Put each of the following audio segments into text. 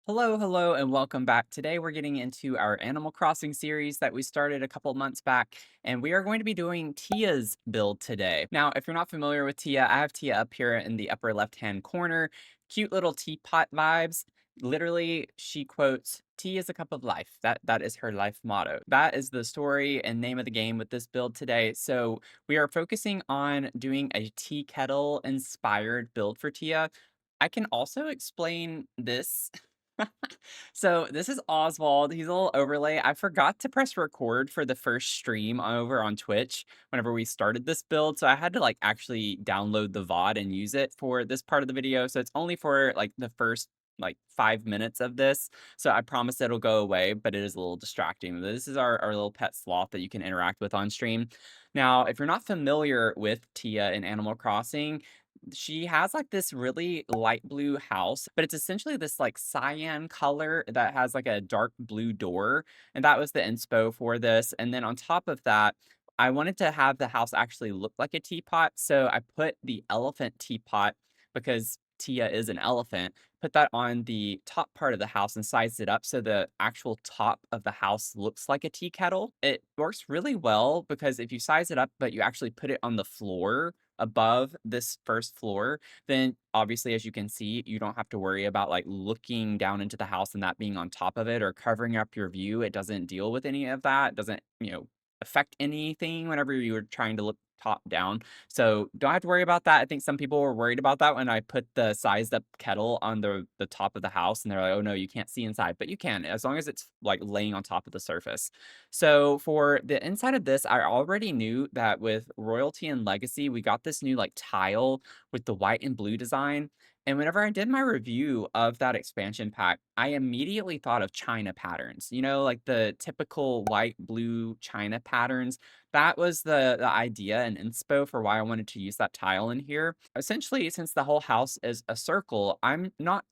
Hello, hello, and welcome back. Today we're getting into our Animal Crossing series that we started a couple months back, and we are going to be doing Tia's build today. Now, if you're not familiar with Tia, I have Tia up here in the upper left-hand corner. Cute little teapot vibes. Literally, she quotes, "Tea is a cup of life." That is her life motto. That is the story and name of the game with this build today. So we are focusing on doing a tea kettle inspired build for Tia. I can also explain this. So this is Oswald. He's a little overlay. I forgot to press record for the first stream over on Twitch whenever we started this build. So I had to like actually download the VOD and use it for this part of the video. So it's only for like the first like 5 minutes of this. So I promise it'll go away, but it is a little distracting. This is our little pet sloth that you can interact with on stream. Now, if you're not familiar with Tia in Animal Crossing, she has like this really light blue house, but it's essentially this like cyan color that has like a dark blue door. And that was the inspo for this. And then on top of that, I wanted to have the house actually look like a teapot. So I put the elephant teapot because Tia is an elephant, put that on the top part of the house and sized it up so the actual top of the house looks like a tea kettle. It works really well because if you size it up, but you actually put it on the floor above this first floor, then obviously, as you can see, you don't have to worry about like looking down into the house and that being on top of it or covering up your view. It doesn't deal with any of that. It doesn't, affect anything whenever you were trying to look top down. So don't have to worry about that. I think some people were worried about that when I put the sized up kettle on the top of the house and they're like, oh no, you can't see inside, but you can as long as it's like laying on top of the surface. So for the inside of this, I already knew that with Royalty and Legacy, we got this new like tile with the white and blue design. And whenever I did my review of that expansion pack, I immediately thought of China patterns, like the typical white, blue China patterns. That was the idea and inspo for why I wanted to use that tile in here. Essentially, since the whole house is a circle, I'm not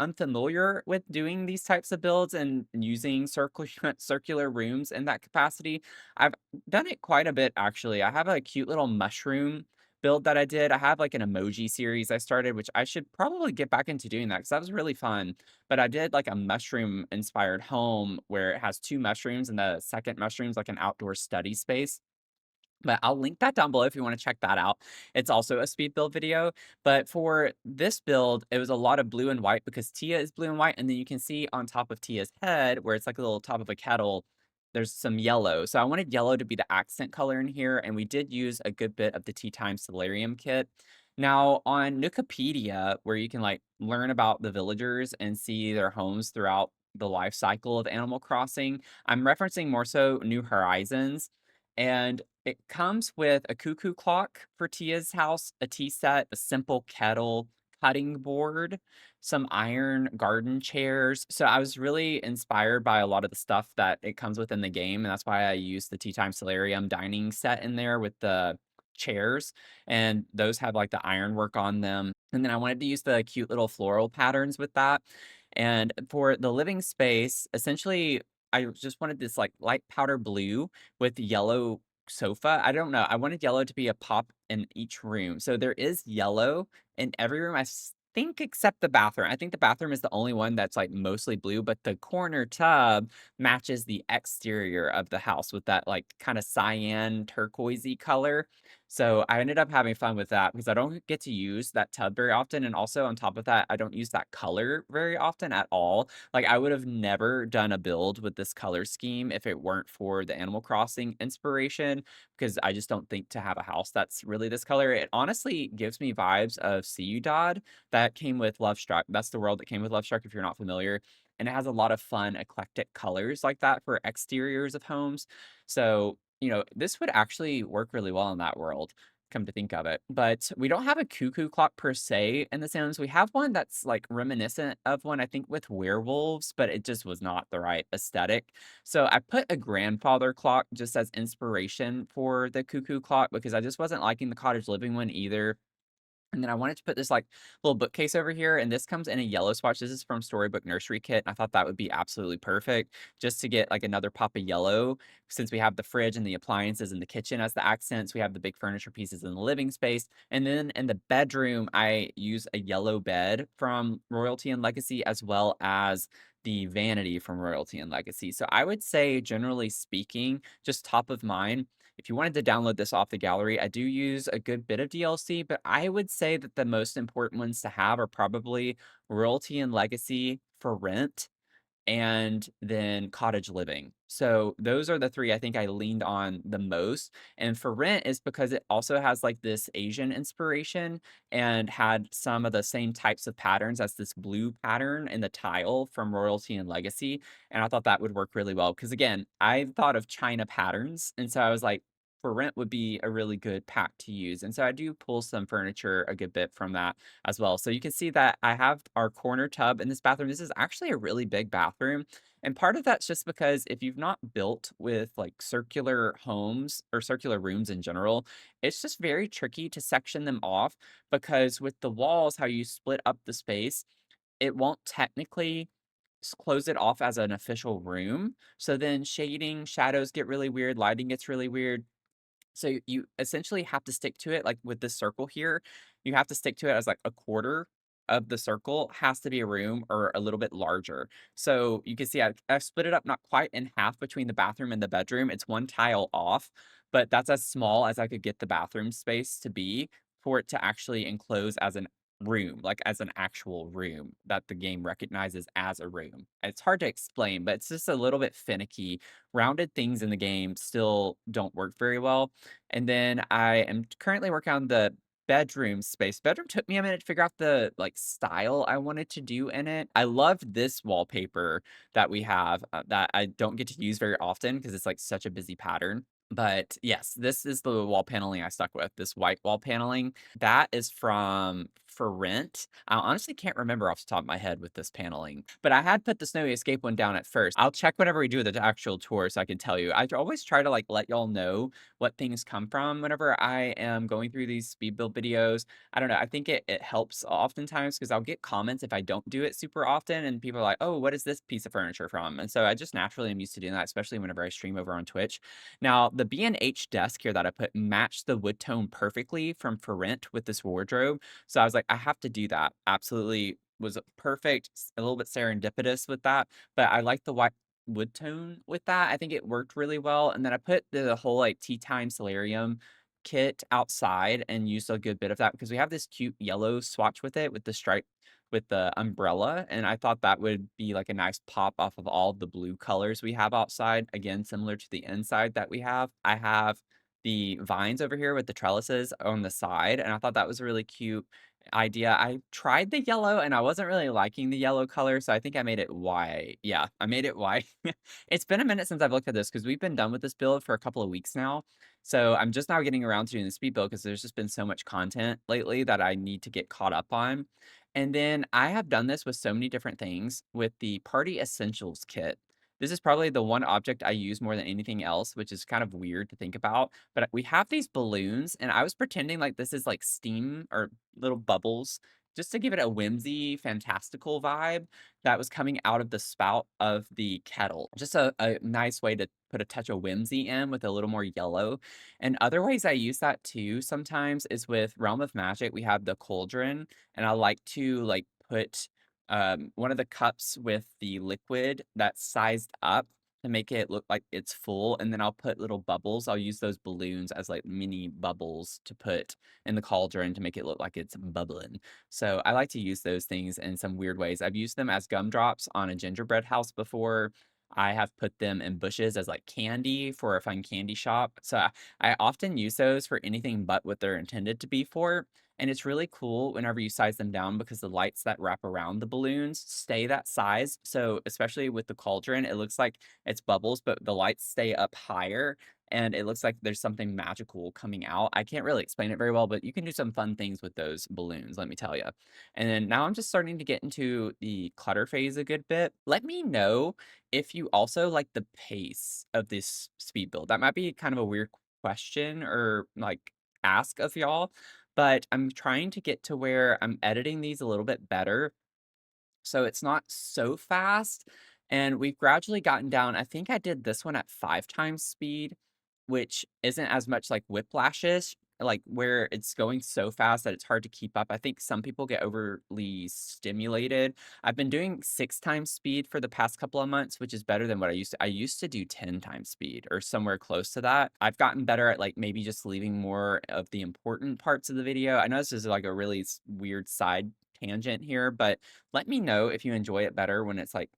unfamiliar with doing these types of builds and using circular rooms in that capacity. I've done it quite a bit actually. I have a cute little mushroom build that I did. I have like an emoji series I started, which I should probably get back into doing that because that was really fun. But I did like a mushroom inspired home where it has two mushrooms and the second mushroom's like an outdoor study space. But I'll link that down below if you wanna check that out. It's also a speed build video, but for this build, it was a lot of blue and white because Tia is blue and white, and then you can see on top of Tia's head, where it's like a little top of a kettle, there's some yellow. So I wanted yellow to be the accent color in here, and we did use a good bit of the Tea Time Solarium kit. Now, on Nukapedia, where you can, like, learn about the villagers and see their homes throughout the life cycle of Animal Crossing, I'm referencing more so New Horizons, and it comes with a cuckoo clock for Tia's house, a tea set, a simple kettle, cutting board, some iron garden chairs. So I was really inspired by a lot of the stuff that it comes with in the game, and that's why I used the Tea Time Solarium dining set in there with the chairs, and those have like the ironwork on them. And then I wanted to use the cute little floral patterns with that. And for the living space, essentially, I just wanted this like light powder blue with yellow sofa. I don't know. I wanted yellow to be a pop in each room. So there is yellow in every room. Think except the bathroom. I think the bathroom is the only one that's like mostly blue, but the corner tub matches the exterior of the house with that like kind of cyan turquoisey color. So I ended up having fun with that because I don't get to use that tub very often. And also on top of that, I don't use that color very often at all. Like, I would have never done a build with this color scheme if it weren't for the Animal Crossing inspiration, because I just don't think to have a house that's really this color. It honestly gives me vibes of Ciudad that came with Love Struck. That's the world that came with Love Struck, if you're not familiar. And it has a lot of fun, eclectic colors like that for exteriors of homes. So, this would actually work really well in that world, come to think of it. But we don't have a cuckoo clock per se in The Sims. We have one that's like reminiscent of one, I think, with werewolves, but it just was not the right aesthetic. So I put a grandfather clock just as inspiration for the cuckoo clock because I just wasn't liking the cottage living one either. And then I wanted to put this, like, little bookcase over here, and this comes in a yellow swatch. This is from Storybook Nursery Kit, and I thought that would be absolutely perfect just to get, like, another pop of yellow since we have the fridge and the appliances in the kitchen as the accents. We have the big furniture pieces in the living space, and then in the bedroom, I use a yellow bed from Royalty and Legacy as well as the vanity from Royalty and Legacy. So I would say, generally speaking, just top of mind, if you wanted to download this off the gallery, I do use a good bit of DLC, but I would say that the most important ones to have are probably Royalty and Legacy for rent and then cottage living. So those are the 3 I think I leaned on the most, and for rent is because it also has, like, this Asian inspiration and had some of the same types of patterns as this blue pattern in the tile from Royalty and Legacy, and I thought that would work really well. Because again, I thought of China patterns, and so I was like, for rent would be a really good pack to use, and so I do pull some furniture a good bit from that as well. So you can see that I have our corner tub in this bathroom. This is actually a really big bathroom. And part of that's just because if you've not built with like circular homes or circular rooms in general, it's just very tricky to section them off because with the walls, how you split up the space, it won't technically close it off as an official room. So then shading, shadows get really weird, lighting gets really weird. So you essentially have to stick to it, like, with this circle here, you have to stick to it as, like, a quarter of the circle has to be a room or a little bit larger. So you can see I've split it up not quite in half between the bathroom and the bedroom, it's 1 tile off, but that's as small as I could get the bathroom space to be for it to actually enclose as an room, like, as an actual room that the game recognizes as a room. It's hard to explain, but it's just a little bit finicky. Rounded things in the game still don't work very well. And then I am currently working on the bedroom space. Bedroom took me a minute to figure out the, like, style I wanted to do in it. I love this wallpaper that we have, that I don't get to use very often because it's, like, such a busy pattern. But, yes, this is the wall paneling I stuck with, this white wall paneling. That is from For Rent. I honestly can't remember off the top of my head with this paneling, but I had put the Snowy Escape one down at first. I'll check whenever we do the actual tour so I can tell you. I always try to, like, let y'all know what things come from whenever I am going through these speed build videos. I don't know, I think it helps oftentimes because 'cause I'll get comments if I don't do it super often, and people are like, "Oh, what is this piece of furniture from?" And so I just naturally am used to doing that, especially whenever I stream over on Twitch. Now, the B&H desk here that I put matched the wood tone perfectly from For Rent with this wardrobe, so I was like, "I have to do that." Absolutely was perfect, a little bit serendipitous with that, but I like the white wood tone with that. I think it worked really well, and then I put the whole, like, Tea Time Solarium kit outside and used a good bit of that because we have this cute yellow swatch with it with the stripe with the umbrella, and I thought that would be, like, a nice pop off of all the blue colors we have outside, again, similar to the inside that we have. I have the vines over here with the trellises on the side, and I thought that was a really cute idea. I tried the yellow, and I wasn't really liking the yellow color, so I think I made it white. Yeah, I made it white. It's been a minute since I've looked at this because 'cause we've been done with this build for a couple of weeks now, so I'm just now getting around to doing the speed build because there's just been so much content lately that I need to get caught up on. And then I have done this with so many different things with the Party Essentials kit. This is probably the one object I use more than anything else, which is kind of weird to think about. But we have these balloons, and I was pretending like this is like steam or little bubbles just to give it a whimsy, fantastical vibe that was coming out of the spout of the kettle. Just a nice way to put a touch of whimsy in with a little more yellow. And other ways I use that too sometimes is with Realm of Magic. We have the cauldron, and I like to like put one of the cups with the liquid that's sized up to make it look like it's full, and then I'll put little bubbles. I'll use those balloons as like mini bubbles to put in the cauldron to make it look like it's bubbling. So I like to use those things in some weird ways. I've used them as gumdrops on a gingerbread house before. I have put them in bushes as like candy for a fun candy shop. So I often use those for anything but what they're intended to be for. And it's really cool whenever you size them down because the lights that wrap around the balloons stay that size. So, especially with the cauldron, it looks like it's bubbles, but the lights stay up higher and it looks like there's something magical coming out. I can't really explain it very well, but you can do some fun things with those balloons, let me tell you. And then now I'm just starting to get into the clutter phase a good bit. Let me know if you also like the pace of this speed build. That might be kind of a weird question or like ask of y'all, but I'm trying to get to where I'm editing these a little bit better so it's not so fast, and we've gradually gotten down. I think I did this one at 5 times speed, which isn't as much like whiplashes, like, where it's going so fast that it's hard to keep up. I think some people get overly stimulated. I've been doing 6 times speed for the past couple of months, which is better than what I used to do 10 times speed or somewhere close to that. I've gotten better at, like, maybe just leaving more of the important parts of the video. I know this is, like, a really weird side tangent here, but let me know if you enjoy it better when it's, like,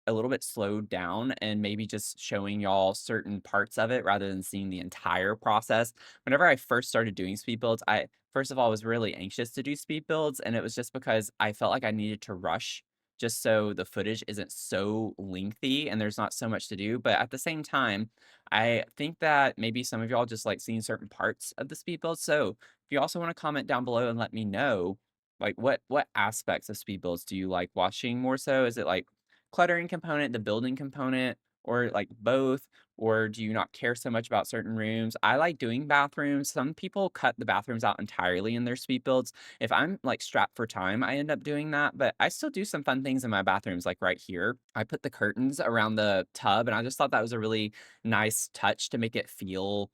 a little bit slowed down and maybe just showing y'all certain parts of it rather than seeing the entire process. Whenever I first started doing speed builds, I first of all was really anxious to do speed builds, and it was just because I felt like I needed to rush just so the footage isn't so lengthy and there's not so much to do. But at the same time, I think that maybe some of y'all just like seeing certain parts of the speed build. So if you also want to comment down below and let me know, like, what aspects of speed builds do you like watching more so? Is it, like, cluttering component, the building component, or, like, both? Or do you not care so much about certain rooms? I like doing bathrooms. Some people cut the bathrooms out entirely in their speed builds. If I'm, like, strapped for time, I end up doing that, but I still do some fun things in my bathrooms, like right here. I put the curtains around the tub, and I just thought that was a really nice touch to make it feel,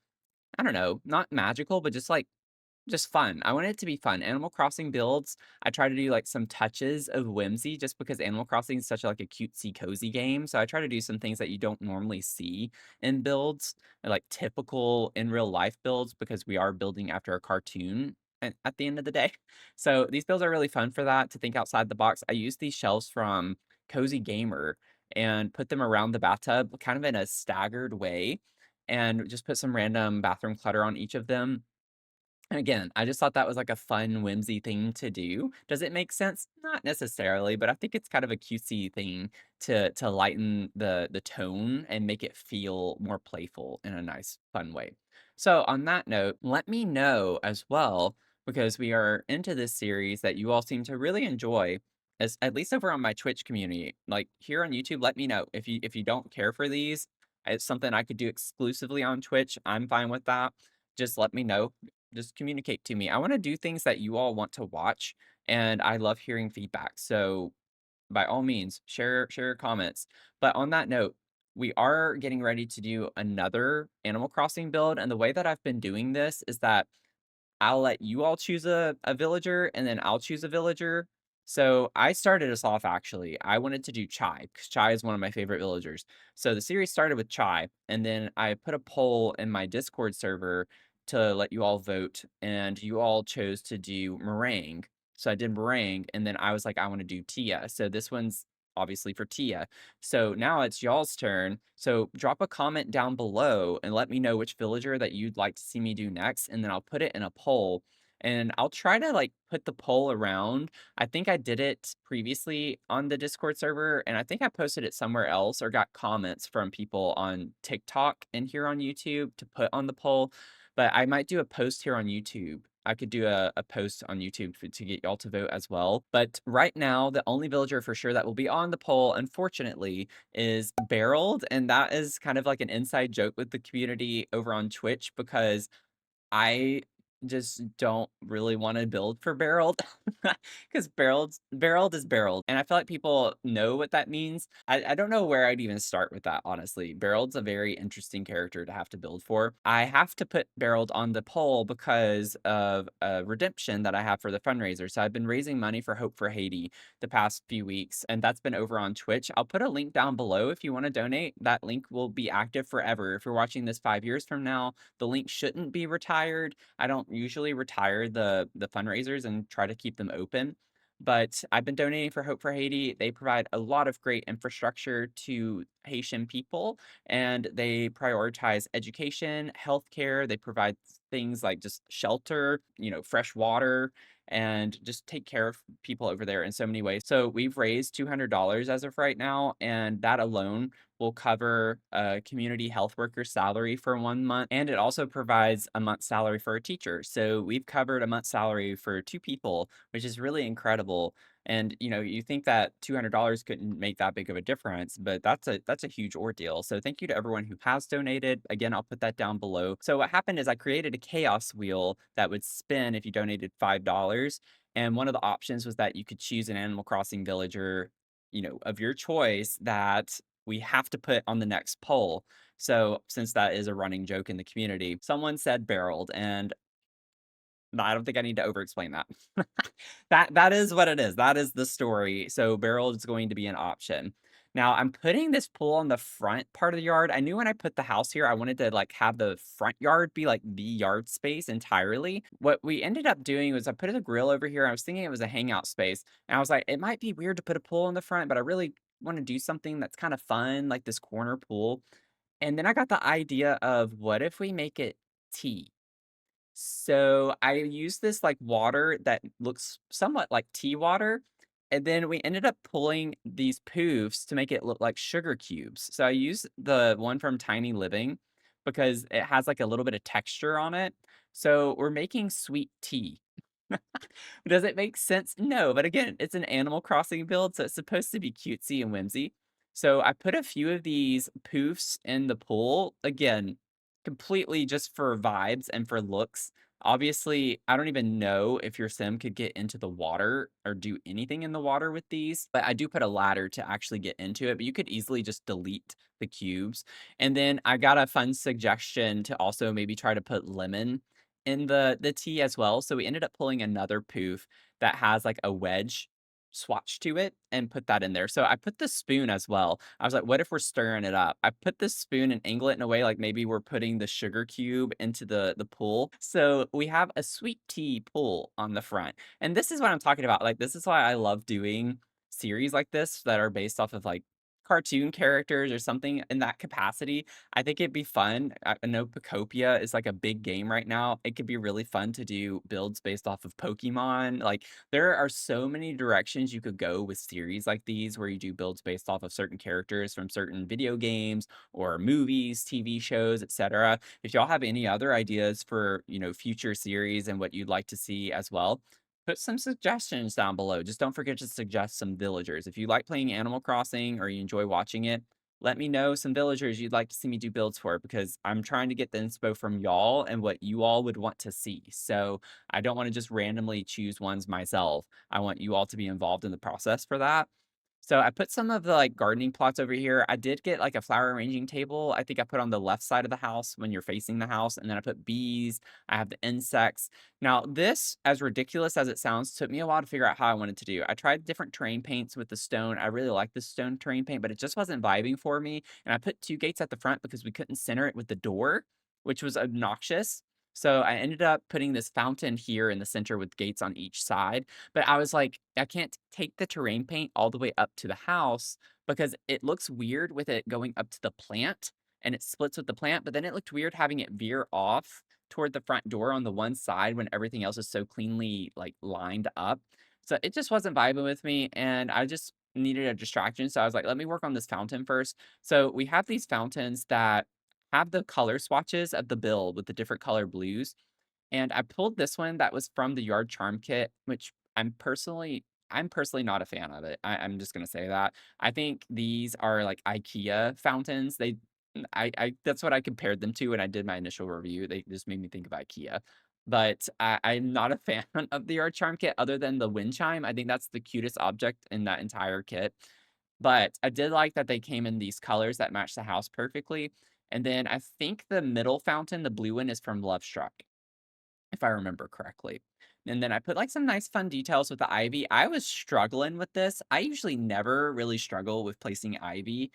I don't know, not magical, but just fun. I want it to be fun. Animal Crossing builds, I try to do, like, some touches of whimsy just because Animal Crossing is such, like, a cutesy cozy game, so I try to do some things that you don't normally see in builds, like typical in real life builds because we are building after a cartoon at the end of the day. So, these builds are really fun for that, to think outside the box. I use these shelves from Cozy Gamer and put them around the bathtub kind of in a staggered way and just put some random bathroom clutter on each of them. And again, I just thought that was like a fun, whimsy thing to do. Does it make sense? Not necessarily, but I think it's kind of a cutesy thing to lighten the tone and make it feel more playful in a nice, fun way. So on that note, let me know as well, because we are into this series that you all seem to really enjoy, as at least over on my Twitch community. Like here on YouTube, let me know if you don't care for these. It's something I could do exclusively on Twitch. I'm fine with that. Just let me know, just communicate to me. I wanna do things that you all want to watch, and I love hearing feedback. So, by all means, share your comments. But on that note, we are getting ready to do another Animal Crossing build, and the way that I've been doing this is that I'll let you all choose a villager, and then I'll choose a villager. So, I started us off actually. I wanted to do Chai, 'cause Chai is one of my favorite villagers. So, the series started with Chai, and then I put a poll in my Discord server to let you all vote, and you all chose to do Meringue. So, I did Meringue, and then I was like, "I wanna do Tia." So, this one's obviously for Tia. So now it's y'all's turn. So drop a comment down below and let me know which villager that you'd like to see me do next, and then I'll put it in a poll. And I'll try to like put the poll around. I think I did it previously on the Discord server, and I think I posted it somewhere else or got comments from people on TikTok and here on YouTube to put on the poll. But I might do a post here on YouTube. I could do a post on YouTube to get y'all to vote as well. But right now, the only villager for sure that will be on the poll, unfortunately, is Barreled. And that is kind of like an inside joke with the community over on Twitch because I just don't really wanna build for barreled, because barreled is barreled, and I feel like people know what that means. I don't know where I'd even start with that, honestly. Barreled's a very interesting character to have to build for. I have to put barreled on the poll because of a redemption that I have for the fundraiser. So I've been raising money for Hope for Haiti the past few weeks, and that's been over on Twitch. I'll put a link down below if you wanna donate. That link will be active forever. If you're watching this 5 years from now, the link shouldn't be retired. I don't usually retire the fundraisers and try to keep them open, but I've been donating for Hope for Haiti. They provide a lot of great infrastructure to Haitian people, and they prioritize education, healthcare. They provide things like just shelter, fresh water, and just take care of people over there in so many ways. So we've raised $200 as of right now, and that alone will cover a community health worker's salary for 1 month, and it also provides a month's salary for a teacher. So we've covered a month's salary for 2 people, which is really incredible. And, you think that $200 couldn't make that big of a difference, but that's a huge ordeal. So thank you to everyone who has donated. Again, I'll put that down below. So what happened is I created a chaos wheel that would spin if you donated $5. And one of the options was that you could choose an Animal Crossing villager, of your choice that we have to put on the next poll. So since that is a running joke in the community, someone said barreled, and no, I don't think I need to over explain that. That is what it is. That is the story. So barrel is going to be an option. Now I'm putting this pool on the front part of the yard. I knew when I put the house here, I wanted to like have the front yard be like the yard space entirely. What we ended up doing was I put a grill over here. I was thinking it was a hangout space. And I was like, it might be weird to put a pool in the front, but I really want to do something that's kind of fun, like this corner pool. And then I got the idea of what if we make it tea? So I used this like water that looks somewhat like tea water. And then we ended up pulling these poofs to make it look like sugar cubes. So I used the one from Tiny Living because it has like a little bit of texture on it. So we're making sweet tea. Does it make sense? No, but again, it's an Animal Crossing build, so it's supposed to be cutesy and whimsy. So I put a few of these poofs in the pool. Again, completely just for vibes and for looks. Obviously, I don't even know if your sim could get into the water or do anything in the water with these, but I do put a ladder to actually get into it, but you could easily just delete the cubes. And then I got a fun suggestion to also maybe try to put lemon in the tea as well. So we ended up pulling another poof that has like a wedge swatch to it and put that in there. So I put the spoon as well. I was like, what if we're stirring it up? I put the spoon and angle it in a way like maybe we're putting the sugar cube into the pool. So we have a sweet tea pool on the front. And this is what I'm talking about. Like this is why I love doing series like this that are based off of like cartoon characters or something in that capacity. I think it'd be fun. I know Pocopia is like a big game right now. It could be really fun to do builds based off of Pokemon. Like there are so many directions you could go with series like these where you do builds based off of certain characters from certain video games or movies, TV shows, etc. If y'all have any other ideas for, future series and what you'd like to see as well, put some suggestions down below. Just don't forget to suggest some villagers. If you like playing Animal Crossing or you enjoy watching it, let me know some villagers you'd like to see me do builds for because I'm trying to get the inspo from y'all and what you all would want to see. So I don't want to just randomly choose ones myself. I want you all to be involved in the process for that. So I put some of the like gardening plots over here. I did get like a flower arranging table. I think I put on the left side of the house when you're facing the house. And then I put bees. I have the insects. Now, this, as ridiculous as it sounds, took me a while to figure out how I wanted to do. I tried different terrain paints with the stone. I really like the stone terrain paint, but it just wasn't vibing for me. And I put two gates at the front because we couldn't center it with the door, which was obnoxious. So I ended up putting this fountain here in the center with gates on each side. But I was like, I can't take the terrain paint all the way up to the house because it looks weird with it going up to the plant and it splits with the plant. But then it looked weird having it veer off toward the front door on the one side when everything else is so cleanly like lined up. So it just wasn't vibing with me and I just needed a distraction. So I was like, let me work on this fountain first. So we have these fountains that have the color swatches of the build with the different color blues. And I pulled this one that was from the Yard Charm kit, which I'm personally not a fan of it. I'm just gonna say that. I think these are like IKEA fountains. I that's what I compared them to when I did my initial review. They just made me think of IKEA. But I'm not a fan of the Yard Charm kit other than the wind chime. I think that's the cutest object in that entire kit. But I did like that they came in these colors that match the house perfectly. And then I think the middle fountain, the blue one, is from Love Struck if I remember correctly. And then I put like some nice fun details with the ivy. I was struggling with this. I usually never really struggle with placing ivy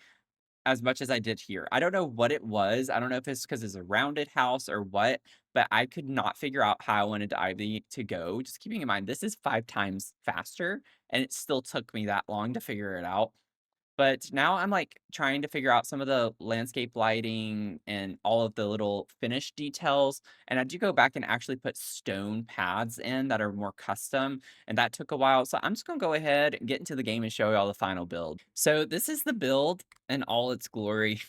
as much as I did here. I don't know what it was. I don't know if it's because it's a rounded house or what, but I could not figure out how I wanted the ivy to go. Just keeping in mind, this is 5 times faster, and it still took me that long to figure it out. But now I'm, like, trying to figure out some of the landscape lighting and all of the little finish details, and I do go back and actually put stone pads in that are more custom, and that took a while, so I'm just gonna go ahead and get into the game and show y'all the final build. So this is the build in all its glory.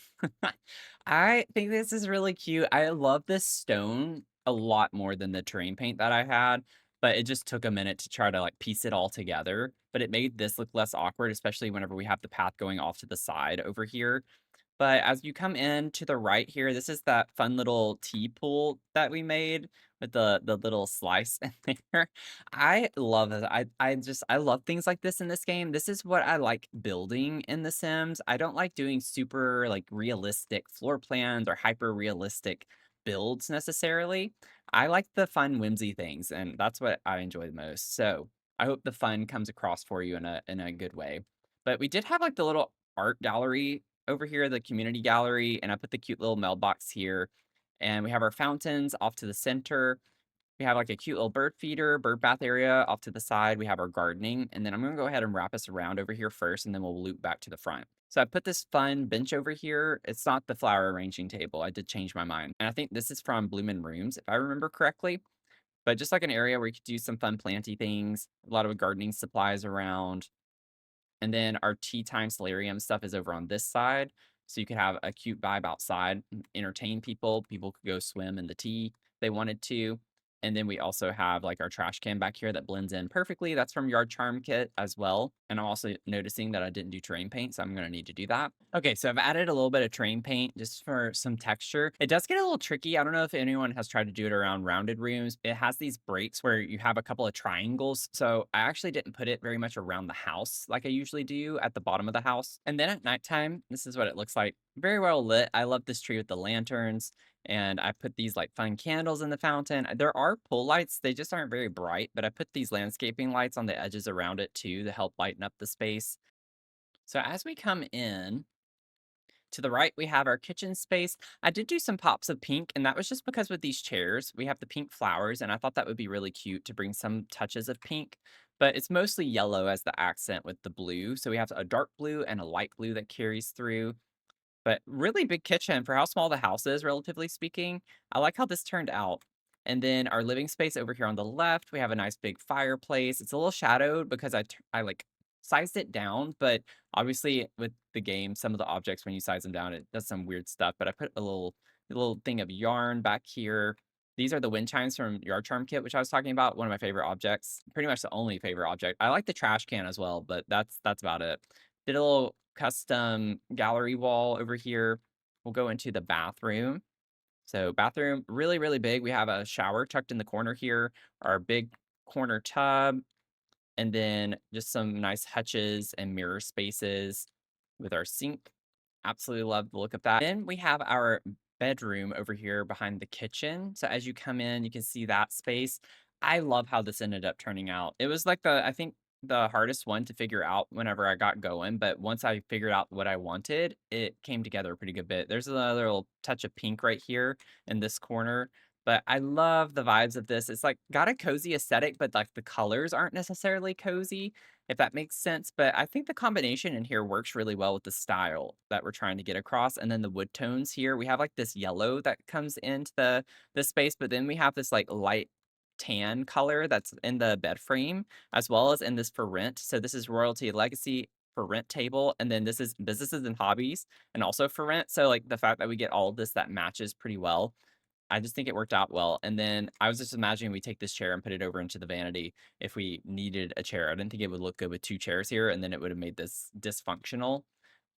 I think this is really cute. I love this stone a lot more than the terrain paint that I had, but it just took a minute to try to, like, piece it all together. but it made this look less awkward, especially whenever we have the path going off to the side over here. But as you come in to the right here, this is that fun little tea pool that we made with the little slice in there. I love it. I love things like this in this game. This is what I like building in The Sims. I don't like doing super like realistic floor plans or hyper realistic builds necessarily. I like the fun whimsy things, and that's what I enjoy the most. So I hope the fun comes across for you in a good way. But we did have like the little art gallery over here, the community gallery, and I put the cute little mailbox here. And we have our fountains off to the center. We have like a cute little bird feeder, bird bath area off to the side. We have our gardening. And then I'm going to go ahead and wrap us around over here first, and then we'll loop back to the front. So I put this fun bench over here. It's not the flower arranging table. I did change my mind. And I think this is from Bloomin' Rooms, if I remember correctly. But just like an area where you could do some fun planty things, a lot of gardening supplies around. And then our tea time solarium stuff is over on this side. So you could have a cute vibe outside, entertain people. People could go swim in the tea if they wanted to. And then we also have like our trash can back here that blends in perfectly. That's from Yard Charm Kit as well. And I'm also noticing that I didn't do terrain paint, so I'm going to need to do that. Okay, so I've added a little bit of terrain paint just for some texture. It does get a little tricky. I don't know if anyone has tried to do it around rounded rooms. It has these breaks where you have a couple of triangles. So I actually didn't put it very much around the house like I usually do at the bottom of the house. And then at nighttime, this is what it looks like. Very well lit. I love this tree with the lanterns. And I put these like fun candles in the fountain. There are pull lights, they just aren't very bright, but I put these landscaping lights on the edges around it too to help lighten up the space. So as we come in, to the right, we have our kitchen space. I did do some pops of pink, and that was just because with these chairs, we have the pink flowers, and I thought that would be really cute to bring some touches of pink. But it's mostly yellow as the accent with the blue. So we have a dark blue and a light blue that carries through. But really big kitchen for how small the house is, relatively speaking. I like how this turned out. And then our living space over here on the left, we have a nice big fireplace. It's a little shadowed because I like sized it down, but obviously with the game, some of the objects when you size them down, it does some weird stuff. But I put a little thing of yarn back here. These are the wind chimes from Yard Charm Kit, which I was talking about. One of my favorite objects, pretty much the only favorite object. I like the trash can as well, but that's about it. Did a little custom gallery wall over here. We'll go into the bathroom. So bathroom, really, really big. We have a shower tucked in the corner here, our big corner tub, and then just some nice hutches and mirror spaces with our sink. Absolutely love the look of that. Then we have our bedroom over here behind the kitchen. So as you come in, you can see that space. I love how this ended up turning out. It was like I think the hardest one to figure out whenever I got going, but once I figured out what I wanted, it came together a pretty good bit. There's another little touch of pink right here in this corner, but I love the vibes of this. It's like got a cozy aesthetic, but like the colors aren't necessarily cozy, if that makes sense. But I think the combination in here works really well with the style that we're trying to get across. And then the wood tones here, we have like this yellow that comes into the space, but then we have this like light tan color that's in the bed frame as well as in this for rent. So this is royalty legacy for rent table, and then this is businesses and hobbies and also for rent. So like the fact that we get all of this that matches pretty well, I just think it worked out well. And then I was just imagining we take this chair and put it over into the vanity if we needed a chair. I didn't think it would look good with two chairs here, and then it would have made this dysfunctional.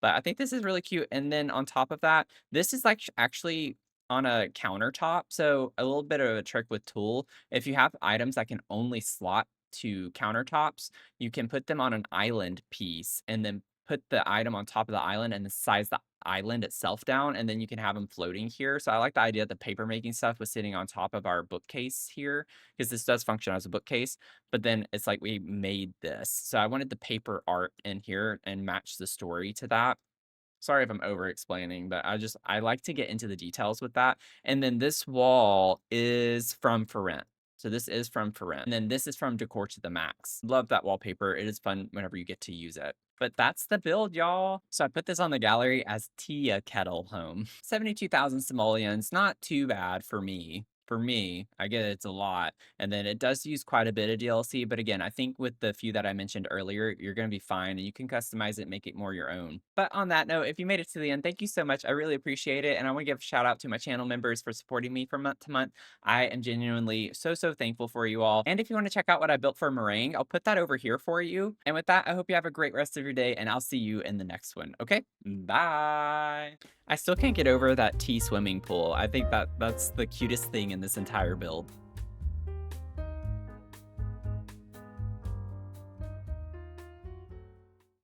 But I think this is really cute. And then on top of that, this is like actually on a countertop. So a little bit of a trick with tool. If you have items that can only slot to countertops, you can put them on an island piece and then put the item on top of the island and then size the island itself down, and then you can have them floating here. So I like the idea that the paper making stuff was sitting on top of our bookcase here because this does function as a bookcase, but then it's like we made this. So I wanted the paper art in here and match the story to that. Sorry if I'm over explaining, but I like to get into the details with that. And then this wall is from For Rent. So this is from For Rent. And then this is from Decor to the Max. Love that wallpaper. It is fun whenever you get to use it. But that's the build, y'all. So I put this on the gallery as Tia Kettle Home. 72,000 simoleons, not too bad for me. for me, I get it's a lot, and then it does use quite a bit of DLC, but again, I think with the few that I mentioned earlier, you're gonna be fine, and you can customize it, make it more your own. But on that note, if you made it to the end, thank you so much, I really appreciate it, and I wanna give a shout out to my channel members for supporting me from month to month. I am genuinely so, so thankful for you all, and if you wanna check out what I built for Meringue, I'll put that over here for you, and with that, I hope you have a great rest of your day, and I'll see you in the next one, okay? Bye! I still can't get over that T swimming pool. I think that's the cutest thing in this entire build.